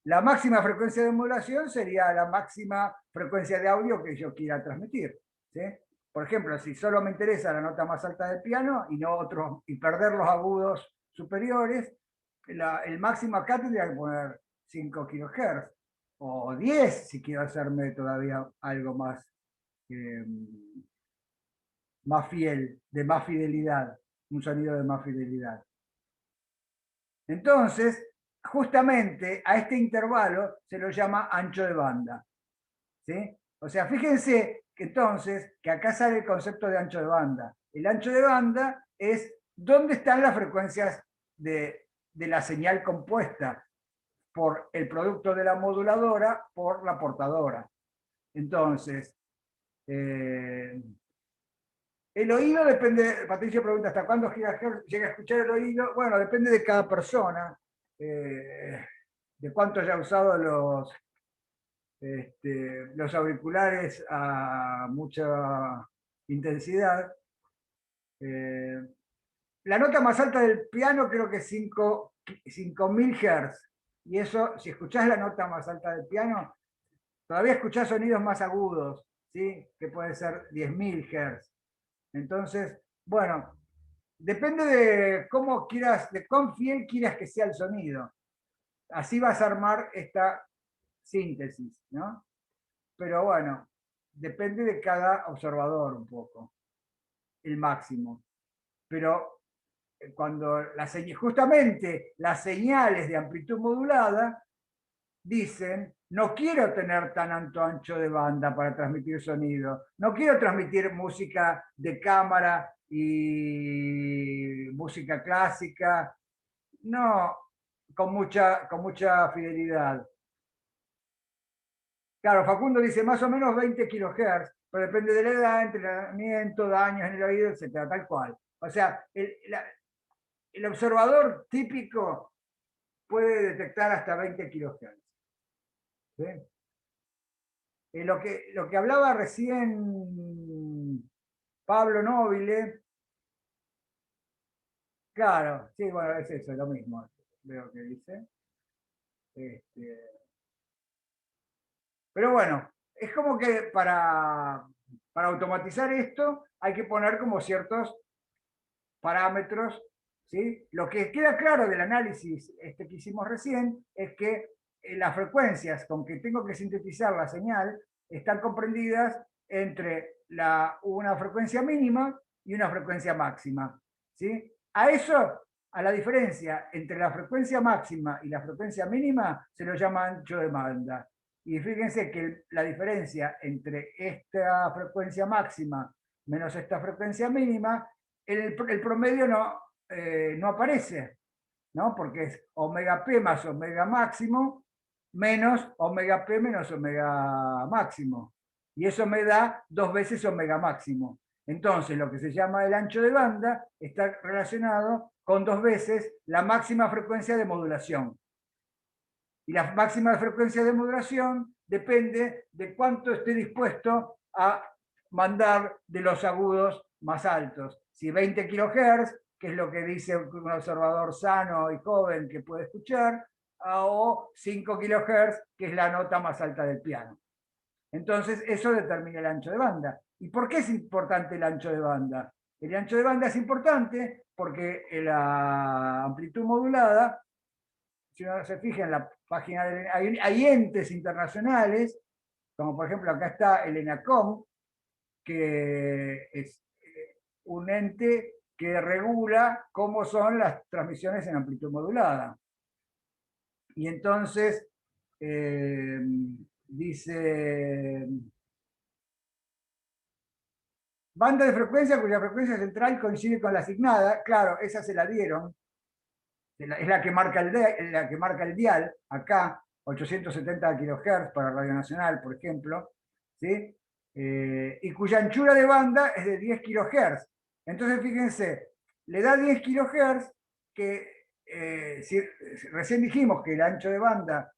la máxima frecuencia de modulación sería la máxima frecuencia de audio que yo quiera transmitir, ¿sí? Por ejemplo, si solo me interesa la nota más alta del piano y no otros, y perder los agudos superiores, el máximo acá tendría que poner 5 kHz o 10 si quiero hacerme todavía algo más, más fiel, de más fidelidad, un sonido de más fidelidad. Entonces, justamente a este intervalo se lo llama ancho de banda, ¿sí? O sea, fíjense que entonces, que acá sale el concepto de ancho de banda. El ancho de banda es dónde están las frecuencias de la señal compuesta por el producto de la moduladora por la portadora. Entonces, el oído depende, Patricio pregunta, ¿hasta cuándo llega a escuchar el oído? Bueno, depende de cada persona, de cuánto haya usado los auriculares a mucha intensidad. La nota más alta del piano creo que es 5.000 Hz. Y eso, si escuchás la nota más alta del piano, todavía escuchás sonidos más agudos, ¿sí? Que puede ser 10.000 Hz. Entonces, bueno, depende de cómo quieras, de cuán fiel quieras que sea el sonido. Así vas a armar esta síntesis, ¿no? Pero bueno, depende de cada observador un poco, el máximo. Pero cuando justamente las señales de amplitud modulada dicen, no quiero tener tan alto ancho de banda para transmitir sonido, no quiero transmitir música de cámara y música clásica, no, con mucha fidelidad. Claro, Facundo dice más o menos 20 kHz, pero depende de la edad, entrenamiento, daños en el oído, etcétera, tal cual. O sea, el observador típico puede detectar hasta 20 kHz. ¿Sí? Lo que hablaba recién Pablo Nobile, claro, sí, bueno, es eso, es lo mismo, veo que dice. Pero bueno, es como que para automatizar esto hay que poner como ciertos parámetros, ¿sí? Lo que queda claro del análisis que hicimos recién es que las frecuencias con que tengo que sintetizar la señal están comprendidas entre una frecuencia mínima y una frecuencia máxima, ¿sí? A eso, a la diferencia entre la frecuencia máxima y la frecuencia mínima, se lo llama ancho de banda. Y fíjense que la diferencia entre esta frecuencia máxima menos esta frecuencia mínima, el promedio no aparece, ¿no? Porque es omega p más omega máximo menos omega p menos omega máximo. Y eso me da 2 veces omega máximo. Entonces, lo que se llama el ancho de banda está relacionado con 2 veces la máxima frecuencia de modulación. Y la máxima frecuencia de modulación depende de cuánto esté dispuesto a mandar de los agudos más altos. Si 20 kHz, que es lo que dice un observador sano y joven que puede escuchar, o 5 kHz, que es la nota más alta del piano. Entonces, eso determina el ancho de banda. ¿Y por qué es importante el ancho de banda? El ancho de banda es importante porque la amplitud modulada, si uno se fija en la página, hay entes internacionales, como por ejemplo acá está el ENACOM, que es un ente que regula cómo son las transmisiones en amplitud modulada. Y entonces dice: banda de frecuencia cuya frecuencia central coincide con la asignada. Claro, esa se la dieron. Es la que marca el dial, acá, 870 kHz para Radio Nacional, por ejemplo, ¿sí? Y cuya anchura de banda es de 10 kHz. Entonces, fíjense, le da 10 kHz, que si recién dijimos que el ancho de banda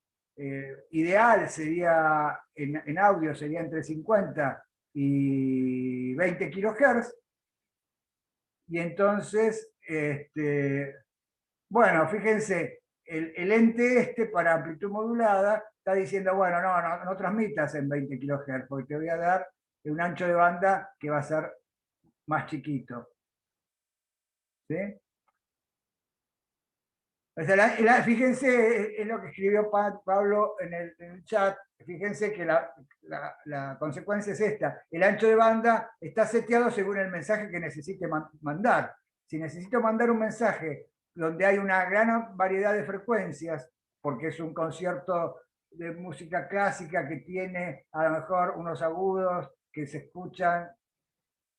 ideal sería, en audio, sería entre 50 y 20 kHz, y entonces, bueno, fíjense, el ente para amplitud modulada está diciendo, bueno, no transmitas en 20 kHz, porque te voy a dar un ancho de banda que va a ser más chiquito. ¿Sí? O sea, fíjense, es lo que escribió Pablo en el chat, fíjense que la consecuencia es esta: el ancho de banda está seteado según el mensaje que necesite mandar. Si necesito mandar un mensaje donde hay una gran variedad de frecuencias, porque es un concierto de música clásica que tiene a lo mejor unos agudos que se escuchan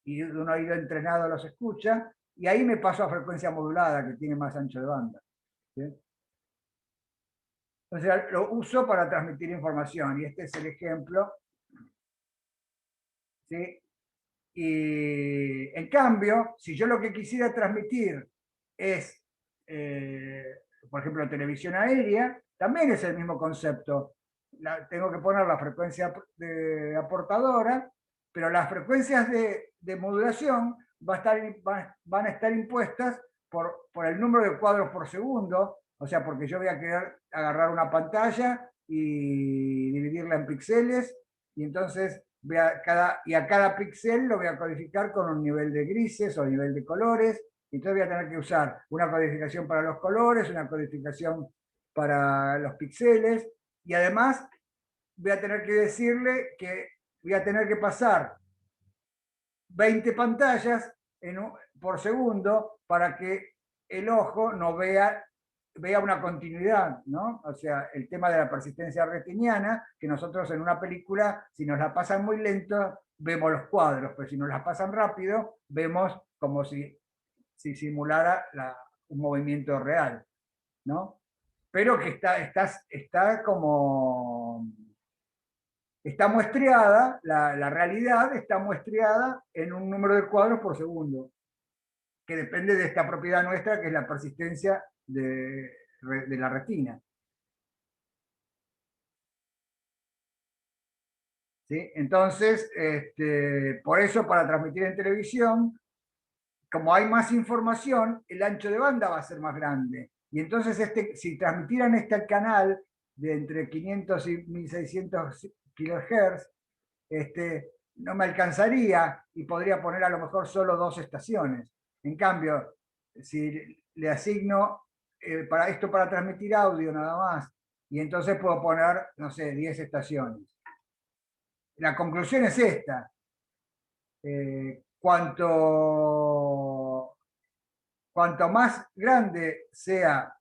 y un oído entrenado los escucha, y ahí me paso a frecuencia modulada, que tiene más ancho de banda. ¿Sí? O sea, lo uso para transmitir información, y este es el ejemplo. ¿Sí? Y en cambio, si yo lo que quisiera transmitir es, por ejemplo, televisión aérea, también es el mismo concepto. Tengo que poner la frecuencia de aportadora, pero las frecuencias de modulación van a estar impuestas por el número de cuadros por segundo. O sea, porque yo voy a querer agarrar una pantalla y dividirla en píxeles, y entonces a cada píxel lo voy a codificar con un nivel de grises o nivel de colores. Entonces voy a tener que usar una codificación para los colores, una codificación para los píxeles, y además voy a tener que decirle que voy a tener que pasar 20 pantallas por segundo para que el ojo no vea una continuidad, ¿no? O sea, el tema de la persistencia retiniana, que nosotros en una película, si nos la pasan muy lento, vemos los cuadros, pero si nos la pasan rápido, vemos como si simulara un movimiento real, ¿no? Pero que está como... Está muestreada, la realidad está muestreada en un número de cuadros por segundo, que depende de esta propiedad nuestra, que es la persistencia de la retina. ¿Sí? Entonces, por eso, para transmitir en televisión, como hay más información, el ancho de banda va a ser más grande. Y entonces, si transmitieran este canal de entre 500 y 1600 kHz, no me alcanzaría y podría poner a lo mejor solo 2 estaciones. En cambio, si le asigno para transmitir audio nada más, y entonces puedo poner, no sé, 10 estaciones. La conclusión es esta: cuanto más grande sea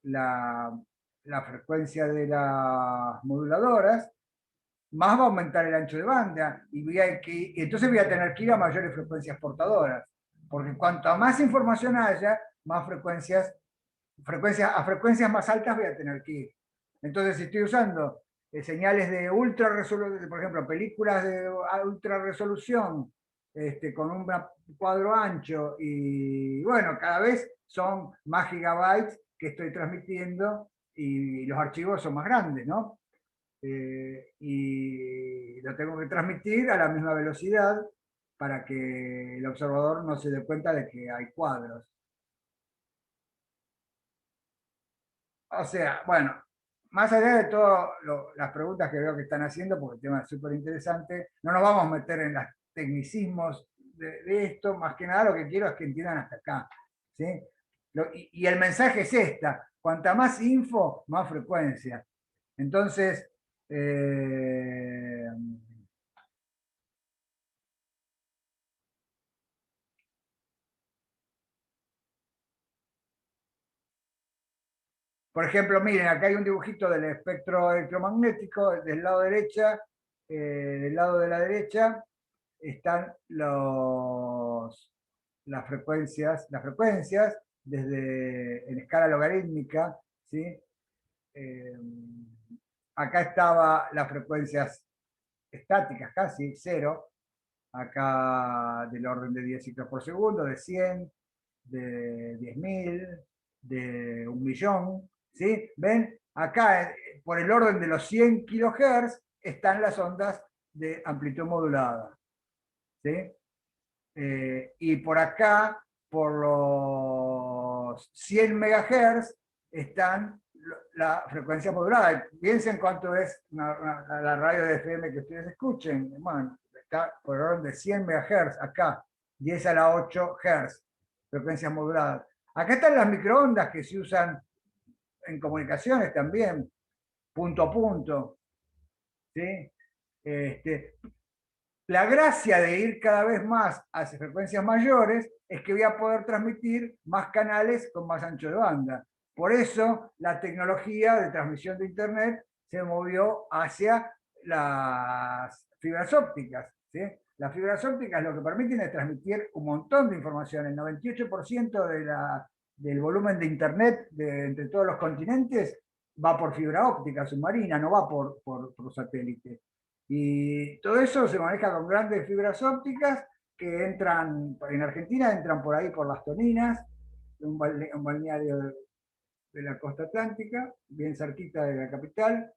la frecuencia de las moduladoras, más va a aumentar el ancho de banda, y entonces voy a tener que ir a mayores frecuencias portadoras, porque cuanto más información haya, más frecuencias más altas voy a tener que ir. Entonces, si estoy usando señales de ultra resolución, por ejemplo, películas de ultra resolución, con un cuadro ancho, y bueno, cada vez son más gigabytes que estoy transmitiendo, y los archivos son más grandes, ¿no? y lo tengo que transmitir a la misma velocidad para que el observador no se dé cuenta de que hay cuadros. O sea, bueno, más allá de todas las preguntas que veo que están haciendo, porque el tema es súper interesante, no nos vamos a meter en los tecnicismos de esto, más que nada lo que quiero es que entiendan hasta acá. ¿Sí? Y el mensaje es esta, cuanta más info, más frecuencia. Entonces, eh, por ejemplo, miren, acá hay un dibujito del espectro electromagnético, del lado de la derecha están las frecuencias en escala logarítmica, ¿sí? Eh, Acá estaba las frecuencias estáticas, casi cero, acá del orden de 10 ciclos por segundo, de 100, de 10.000, de 1.000.000, ¿sí? ¿Ven? Acá, por el orden de los 100 kHz, están las ondas de amplitud modulada, ¿sí? Y por acá, por los 100 MHz, están la frecuencia modulada. Piensen cuánto es la radio de FM que ustedes escuchen. Bueno, está por el orden de 100 MHz, acá, 10 a la 8 Hz, frecuencias moduladas. Acá están las microondas que se usan en comunicaciones también, punto a punto. ¿Sí? La gracia de ir cada vez más hacia frecuencias mayores es que voy a poder transmitir más canales con más ancho de banda. Por eso la tecnología de transmisión de Internet se movió hacia las fibras ópticas. ¿Sí? Las fibras ópticas lo que permiten es transmitir un montón de información. El 98% del volumen de Internet entre todos los continentes va por fibra óptica submarina, no va por satélite. Y todo eso se maneja con grandes fibras ópticas que entran, en Argentina entran por ahí por Las Toninas, un balneario de la costa atlántica, bien cerquita de la capital.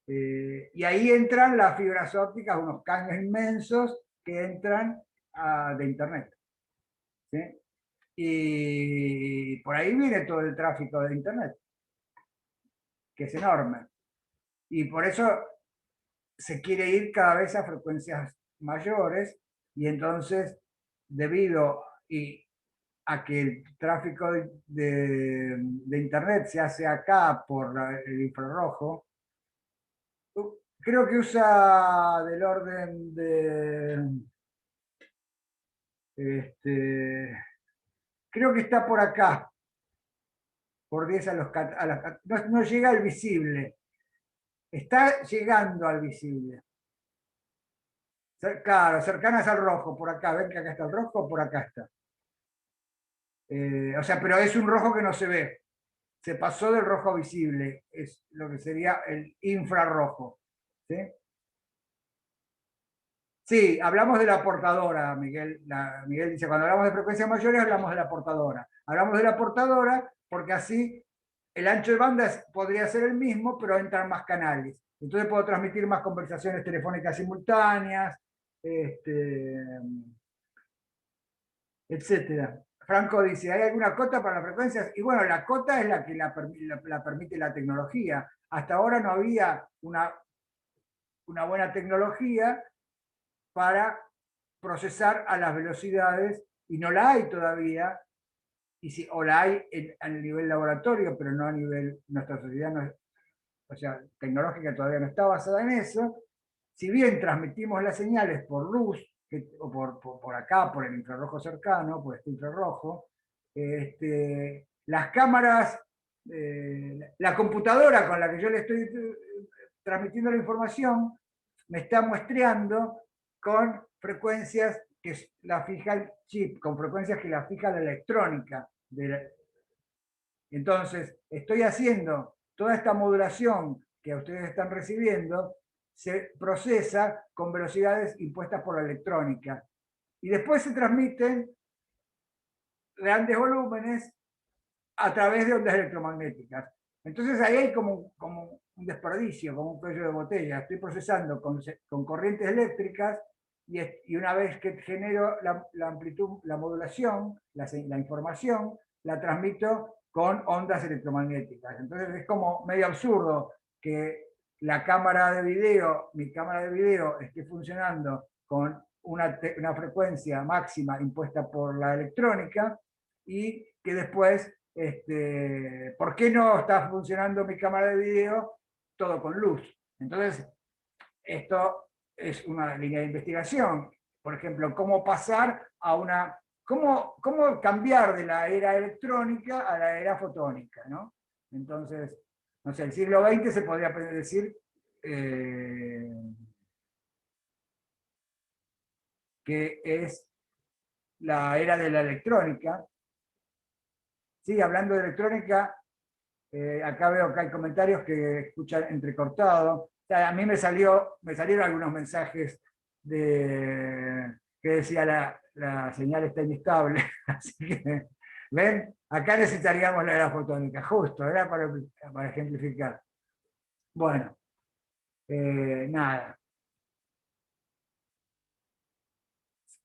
Y ahí entran las fibras ópticas, unos caños inmensos que entran de Internet. ¿Sí? Y por ahí viene todo el tráfico de Internet, que es enorme. Y por eso se quiere ir cada vez a frecuencias mayores y entonces debido a que el tráfico de Internet se hace acá por el infrarrojo, creo que usa del orden de, creo que está por acá, por 10 no llega al visible, está llegando al visible. Claro, cercanas al rojo, por acá, ven que acá está el rojo, por acá está. O sea, pero es un rojo que no se ve. Se pasó del rojo visible, es lo que sería el infrarrojo. ¿Sí? Sí, hablamos de la portadora, Miguel. Miguel dice, cuando hablamos de frecuencias mayores hablamos de la portadora. Hablamos de la portadora porque así el ancho de banda podría ser el mismo, pero entran más canales. Entonces puedo transmitir más conversaciones telefónicas simultáneas, etcétera. Franco dice, ¿hay alguna cota para las frecuencias? Y bueno, la cota es la que la permite la tecnología. Hasta ahora no había una buena tecnología para procesar a las velocidades, y no la hay todavía, o la hay a nivel laboratorio, pero no a nivel, nuestra sociedad no, o sea, tecnológica todavía no está basada en eso. Si bien transmitimos las señales por luz, o por acá, por el infrarrojo cercano, por este infrarrojo, las cámaras, la computadora con la que yo le estoy transmitiendo la información, me está muestreando con frecuencias que la fija el chip, con frecuencias que la fija la electrónica. Entonces, estoy haciendo toda esta modulación que ustedes están recibiendo, se procesa con velocidades impuestas por la electrónica. Y después se transmiten grandes volúmenes a través de ondas electromagnéticas. Entonces ahí hay como un desperdicio, como un cuello de botella. Estoy procesando con corrientes eléctricas y una vez que genero la amplitud, la modulación, la información, la transmito con ondas electromagnéticas. Entonces es como medio absurdo que la cámara de video, mi cámara de video esté funcionando con una frecuencia máxima impuesta por la electrónica y que después, ¿por qué no está funcionando mi cámara de video todo con luz? Entonces, esto es una línea de investigación. Por ejemplo, cómo pasar a una, cómo cambiar de la era electrónica a la era fotónica, ¿no? Entonces, no sé, el siglo XX se podría decir que es la era de la electrónica. Sí, hablando de electrónica, acá veo que hay comentarios que escuchan entrecortado. O sea, a mí me salieron algunos mensajes que decía la señal está inestable. Así que, ¿ven? Acá necesitaríamos la era fotónica, justo, era para ejemplificar. Bueno, nada.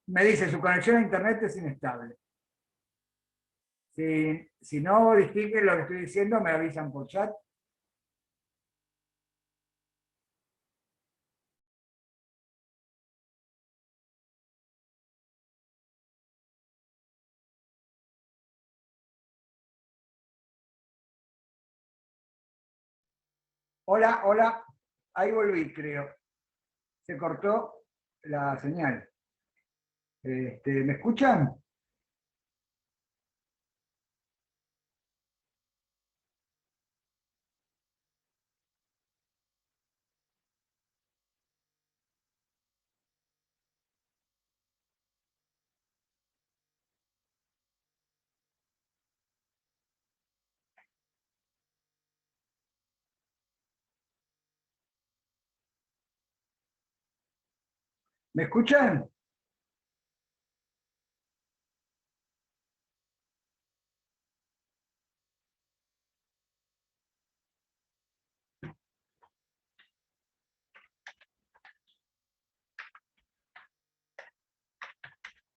Me dice, su conexión a internet es inestable. Si no distinguen lo que estoy diciendo, me avisan por chat. Hola, hola. Ahí volví, creo. Se cortó la señal. ¿Me escuchan? ¿Me escuchan?